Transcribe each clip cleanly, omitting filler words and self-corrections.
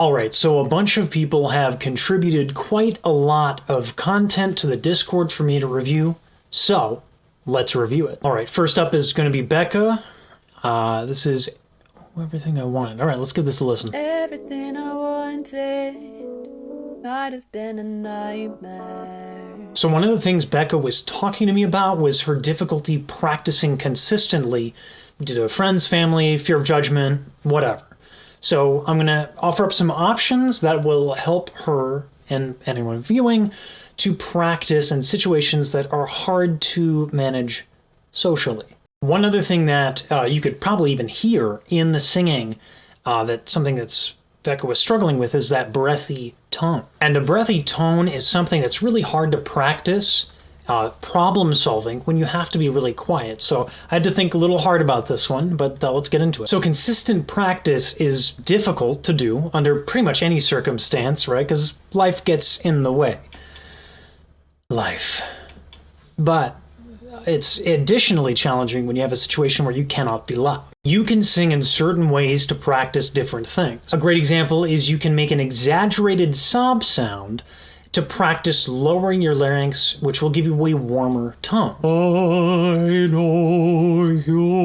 All right, so a bunch of people have contributed quite a lot of content to the Discord for me to review, so let's review it. All right, first up is going to be Becca. This is everything I wanted. All right, let's give this a listen. Everything I wanted might have been a nightmare. So one of the things Becca was talking to me about was her difficulty practicing consistently due to friends, family, fear of judgment, whatever. So I'm going to offer up some options that will help her and anyone viewing to practice in situations that are hard to manage socially. One other thing that you could probably even hear in the singing, something that's Becca was struggling with, is that breathy tone. And a breathy tone is something that's really hard to practice problem solving when you have to be really quiet. So I had to think a little hard about this one, but let's get into it. So consistent practice is difficult to do under pretty much any circumstance, right? Because life gets in the way. But it's additionally challenging when you have a situation where you cannot be loud. You can sing in certain ways to practice different things. A great example is you can make an exaggerated sob sound to practice lowering your larynx, which will give you a warmer tone. I know you.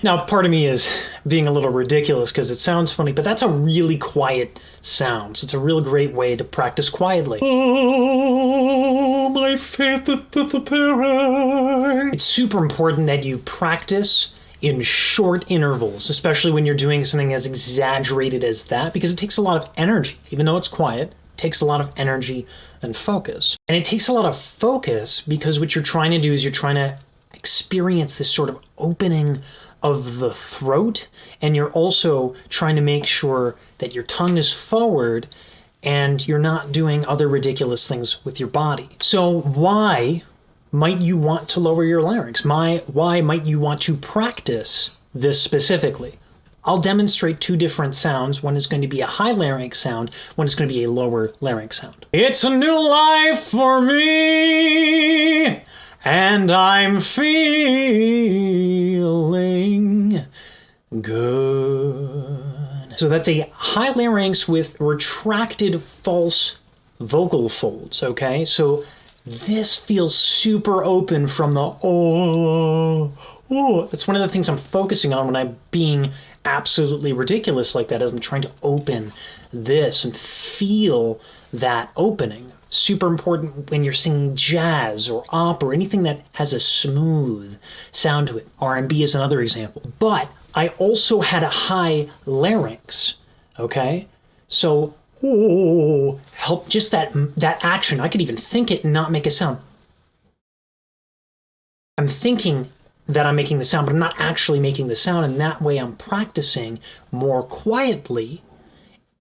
Now, part of me is being a little ridiculous because it sounds funny, but that's a really quiet sound. So it's a real great way to practice quietly. Oh, my faith is disappearing. It's super important that you practice in short intervals, especially when you're doing something as exaggerated as that, because it takes a lot of energy. Even though it's quiet, it takes a lot of energy and focus. And it takes a lot of focus because what you're trying to do is you're trying to experience this sort of opening of the throat, and you're also trying to make sure that your tongue is forward and you're not doing other ridiculous things with your body. So why might you want to lower your larynx? Why might you want to practice this specifically? I'll demonstrate two different sounds. One is going to be a high larynx sound. One is going to be a lower larynx sound. It's a new life for me, and I'm feeling good. So that's a high larynx with retracted false vocal folds, okay? So this feels super open from the oh. That's one of the things I'm focusing on when I'm being absolutely ridiculous like that, as I'm trying to open this and feel that opening. Super important when you're singing jazz or opera, anything that has a smooth sound to it. R&B is another example. But I also had a high larynx, okay? So help just that action. I could even think it and not make a sound. I'm thinking that I'm making the sound, but I'm not actually making the sound, and that way I'm practicing more quietly,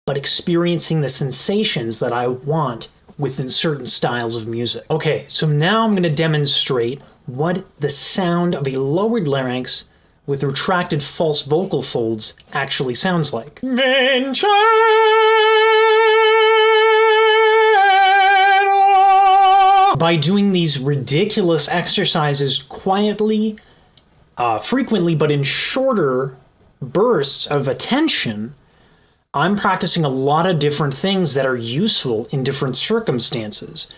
but experiencing the sensations that I want within certain styles of music. Okay, so now I'm going to demonstrate what the sound of a lowered larynx with retracted false vocal folds actually sounds like. By doing these ridiculous exercises quietly, frequently, but in shorter bursts of attention, I'm practicing a lot of different things that are useful in different circumstances.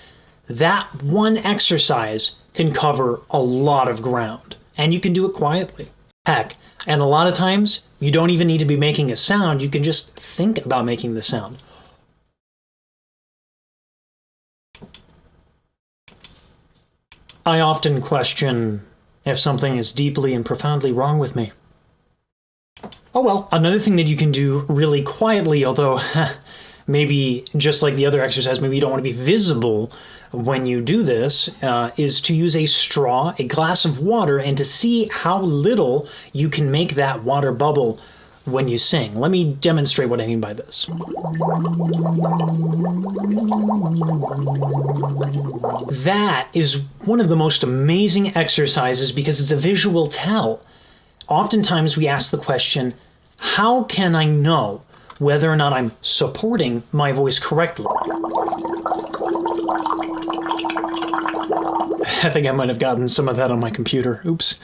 That one exercise can cover a lot of ground, and you can do it quietly. Heck, and a lot of times, you don't even need to be making a sound, you can just think about making the sound. I often question if something is deeply and profoundly wrong with me. Oh well, another thing that you can do really quietly, although maybe just like the other exercise, maybe you don't want to be visible when you do this, is to use a straw, a glass of water, and to see how little you can make that water bubble when you sing. Let me demonstrate what I mean by this. That is one of the most amazing exercises because it's a visual tell. Oftentimes we ask the question, how can I know whether or not I'm supporting my voice correctly? I think I might have gotten some of that on my computer. Oops.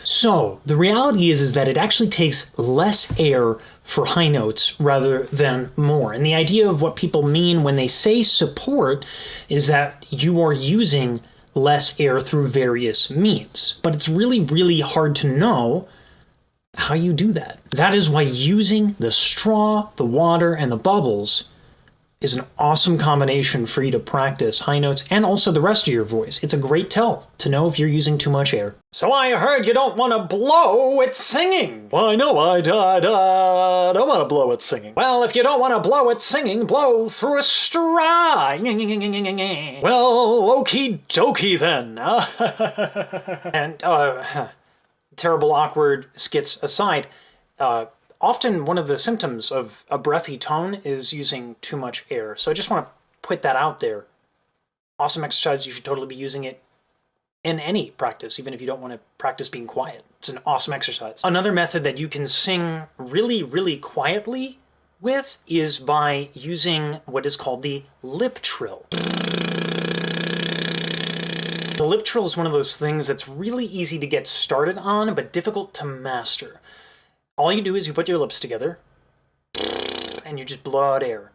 So the reality is that it actually takes less air for high notes rather than more. And the idea of what people mean when they say support is that you are using less air through various means. But it's really, really hard to know how you do that. That is why using the straw, the water, and the bubbles is an awesome combination for you to practice high notes and also the rest of your voice. It's a great tell to know if you're using too much air. So I heard you don't want to blow at singing. Well, I know I don't want to blow at singing. Well, if you don't want to blow at singing, blow through a straw. Well, okie dokie then. And terrible awkward skits aside, often one of the symptoms of a breathy tone is using too much air. So I just want to put that out there. Awesome exercise. You should totally be using it in any practice, even if you don't want to practice being quiet. It's an awesome exercise. Another method that you can sing really, really quietly with is by using what is called the lip trill. The lip trill is one of those things that's really easy to get started on, but difficult to master. All you do is you put your lips together and you just blow out air.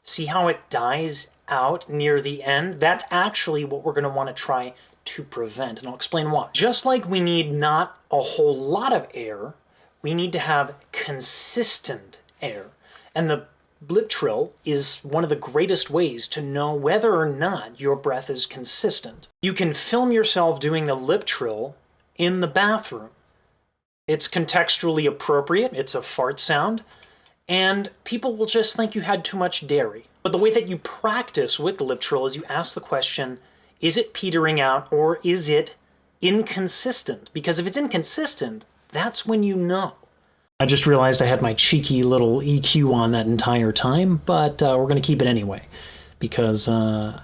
See how it dies out near the end? That's actually what we're going to want to try to prevent, and I'll explain why. Just like we need not a whole lot of air, we need to have consistent air. And the lip trill is one of the greatest ways to know whether or not your breath is consistent. You can film yourself doing the lip trill in the bathroom. It's contextually appropriate, it's a fart sound, and people will just think you had too much dairy. But the way that you practice with the lip trill is you ask the question, is it petering out or is it inconsistent? Because if it's inconsistent, that's when you know. I just realized I had my cheeky little EQ on that entire time, but we're going to keep it anyway, because I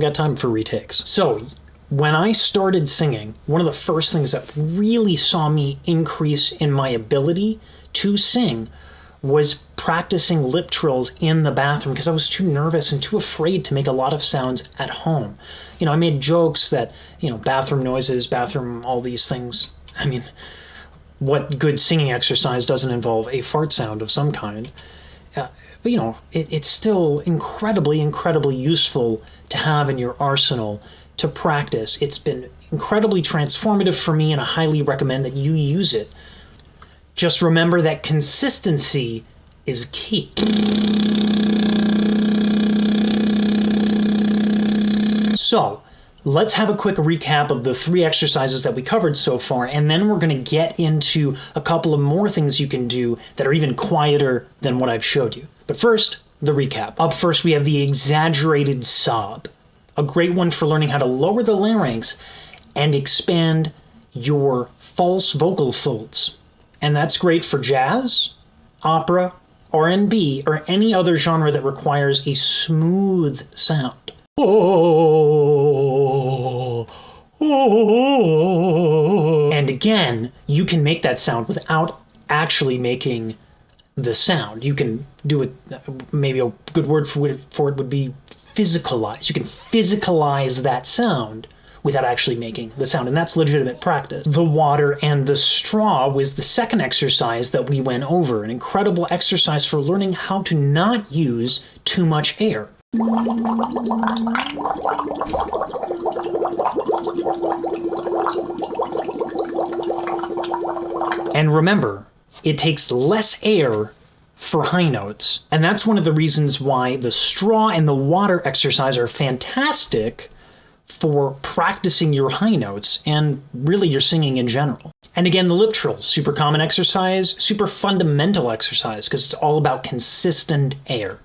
got time for retakes. So when I started singing, one of the first things that really saw me increase in my ability to sing was practicing lip trills in the bathroom, because I was too nervous and too afraid to make a lot of sounds at home. I made jokes that, bathroom noises, all these things. I mean, what good singing exercise doesn't involve a fart sound of some kind? But it's still incredibly, incredibly useful to have in your arsenal to practice. It's been incredibly transformative for me, and I highly recommend that you use it. Just remember that consistency is key. So, let's have a quick recap of the 3 exercises that we covered so far, and then we're going to get into a couple of more things you can do that are even quieter than what I've showed you. But first, the recap. Up first, we have the exaggerated sob, a great one for learning how to lower the larynx and expand your false vocal folds. And that's great for jazz, opera, R&B, or any other genre that requires a smooth sound. And again, you can make that sound without actually making the sound. You can do it, maybe a good word for it would be physicalize. You can physicalize that sound without actually making the sound, and that's legitimate practice. The water and the straw was the second exercise that we went over, an incredible exercise for learning how to not use too much air. And remember, it takes less air for high notes, and that's one of the reasons why the straw and the water exercise are fantastic for practicing your high notes and really your singing in general. And again, the lip trill, super common exercise, super fundamental exercise, because it's all about consistent air.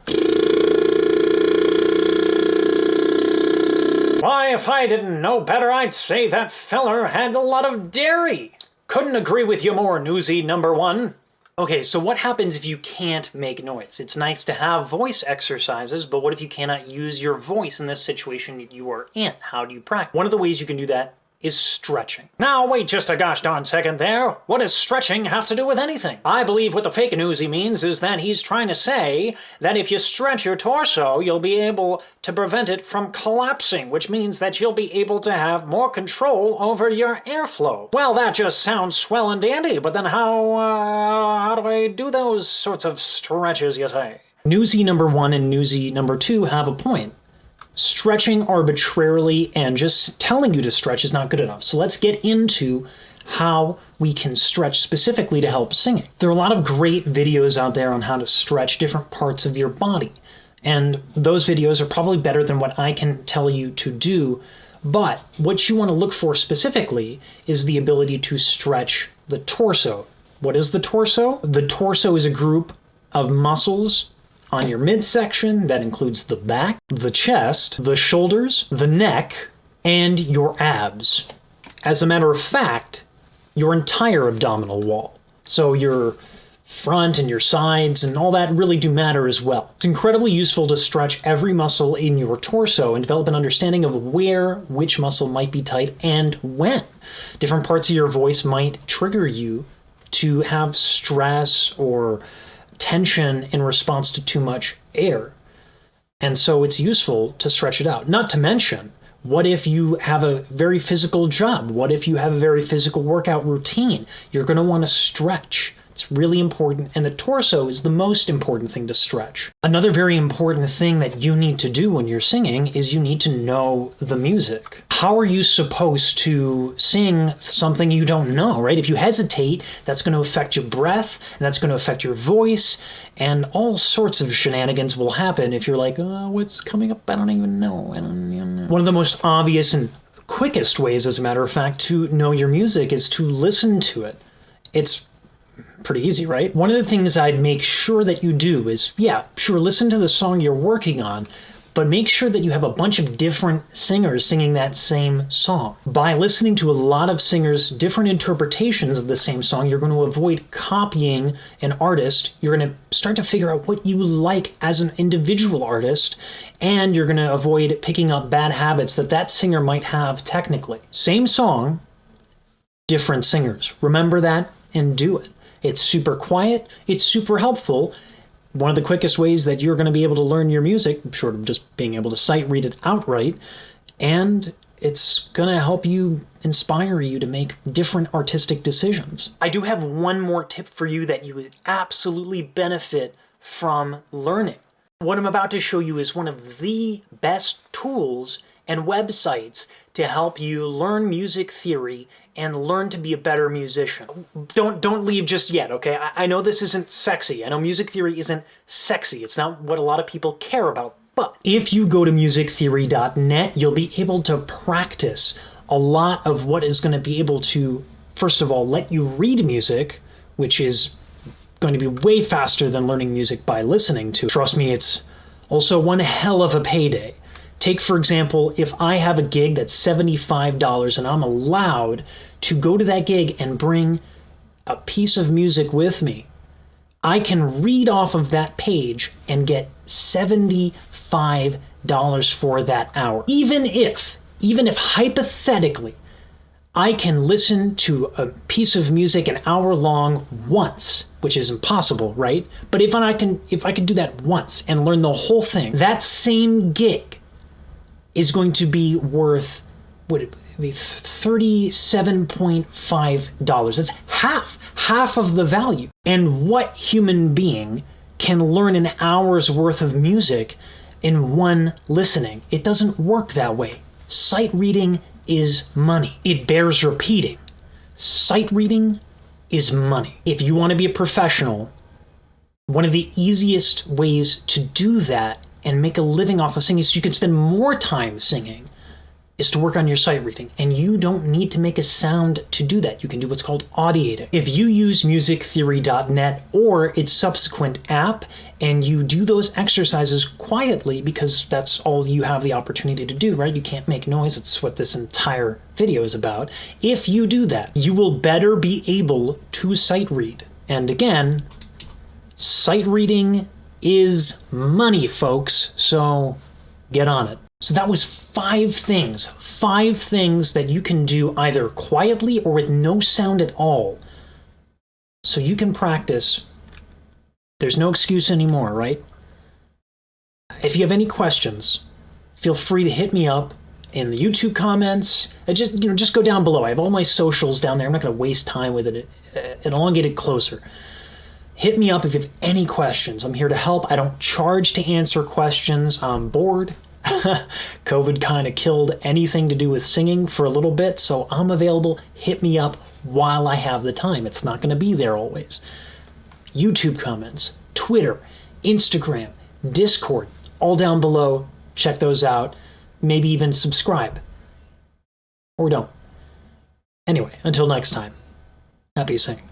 Why, if I didn't know better, I'd say that feller had a lot of dairy. Couldn't agree with you more, newsie number 1. Okay, so what happens if you can't make noise? It's nice to have voice exercises, but what if you cannot use your voice in this situation you are in? How do you practice? One of the ways you can do that is stretching. Now, wait just a gosh darn second there. What does stretching have to do with anything? I believe what the fake news he means is that he's trying to say that if you stretch your torso, you'll be able to prevent it from collapsing, which means that you'll be able to have more control over your airflow. Well, that just sounds swell and dandy, but then how do I do those sorts of stretches, you say? Newsy number 1 and newsy number 2 have a point. Stretching arbitrarily and just telling you to stretch is not good enough. So let's get into how we can stretch specifically to help singing. There are a lot of great videos out there on how to stretch different parts of your body. And those videos are probably better than what I can tell you to do. But what you want to look for specifically is the ability to stretch the torso. What is the torso? The torso is a group of muscles on your midsection that includes the back, the chest, the shoulders, the neck, and your abs. As a matter of fact, your entire abdominal wall. So your front and your sides and all that really do matter as well. It's incredibly useful to stretch every muscle in your torso and develop an understanding of where which muscle might be tight and when. Different parts of your voice might trigger you to have stress or tension in response to too much air. And so it's useful to stretch it out. Not to mention, what if you have a very physical job? What if you have a very physical workout routine? You're going to want to stretch. It's really important, and the torso is the most important thing to stretch. Another very important thing that you need to do when you're singing is you need to know the music. How are you supposed to sing something you don't know, right? If you hesitate, that's going to affect your breath, and that's going to affect your voice, and all sorts of shenanigans will happen if you're like, oh, what's coming up? I don't even know. One of the most obvious and quickest ways, as a matter of fact, to know your music is to listen to it. It's pretty easy, right? One of the things I'd make sure that you do is, yeah, sure, listen to the song you're working on, but make sure that you have a bunch of different singers singing that same song. By listening to a lot of singers' different interpretations of the same song, you're going to avoid copying an artist. You're going to start to figure out what you like as an individual artist, and you're going to avoid picking up bad habits that that singer might have technically. Same song, different singers. Remember that and do it. It's super quiet. It's super helpful. One of the quickest ways that you're going to be able to learn your music, short of just being able to sight read it outright, and it's going to help you, inspire you to make different artistic decisions. I do have one more tip for you that you would absolutely benefit from learning. What I'm about to show you is one of the best tools and websites to help you learn music theory and learn to be a better musician. Don't leave just yet, okay? I know this isn't sexy. I know music theory isn't sexy. It's not what a lot of people care about. But if you go to musictheory.net, you'll be able to practice a lot of what is going to be able to, first of all, let you read music, which is going to be way faster than learning music by listening to. Trust me, it's also one hell of a payday. Take, for example, if I have a gig that's $75 and I'm allowed to go to that gig and bring a piece of music with me, I can read off of that page and get $75 for that hour. Even if hypothetically, I can listen to a piece of music an hour long once, which is impossible, right? But if I can do that once and learn the whole thing, that same gig is going to be worth, would it be $37.5? That's half of the value. And what human being can learn an hour's worth of music in one listening? It doesn't work that way. Sight reading is money. It bears repeating. Sight reading is money. If you want to be a professional, one of the easiest ways to do that and make a living off of singing so you can spend more time singing is to work on your sight reading. And you don't need to make a sound to do that. You can do what's called audiating. If you use musictheory.net or its subsequent app and you do those exercises quietly, because that's all you have the opportunity to do, right? You can't make noise. That's what this entire video is about. If you do that, you will better be able to sight read. And again, sight reading is money, folks, so get on it. So that was 5 things that you can do either quietly or with no sound at all. So you can practice. There's no excuse anymore, right? If you have any questions, feel free to hit me up in the YouTube comments. Just go down below. I have all my socials down there. I'm not going to waste time with it and elongate it closer. Hit me up if you have any questions. I'm here to help. I don't charge to answer questions. I'm bored. COVID kind of killed anything to do with singing for a little bit, so I'm available. Hit me up while I have the time. It's not going to be there always. YouTube comments, Twitter, Instagram, Discord, all down below. Check those out. Maybe even subscribe. Or don't. Anyway, until next time, happy singing.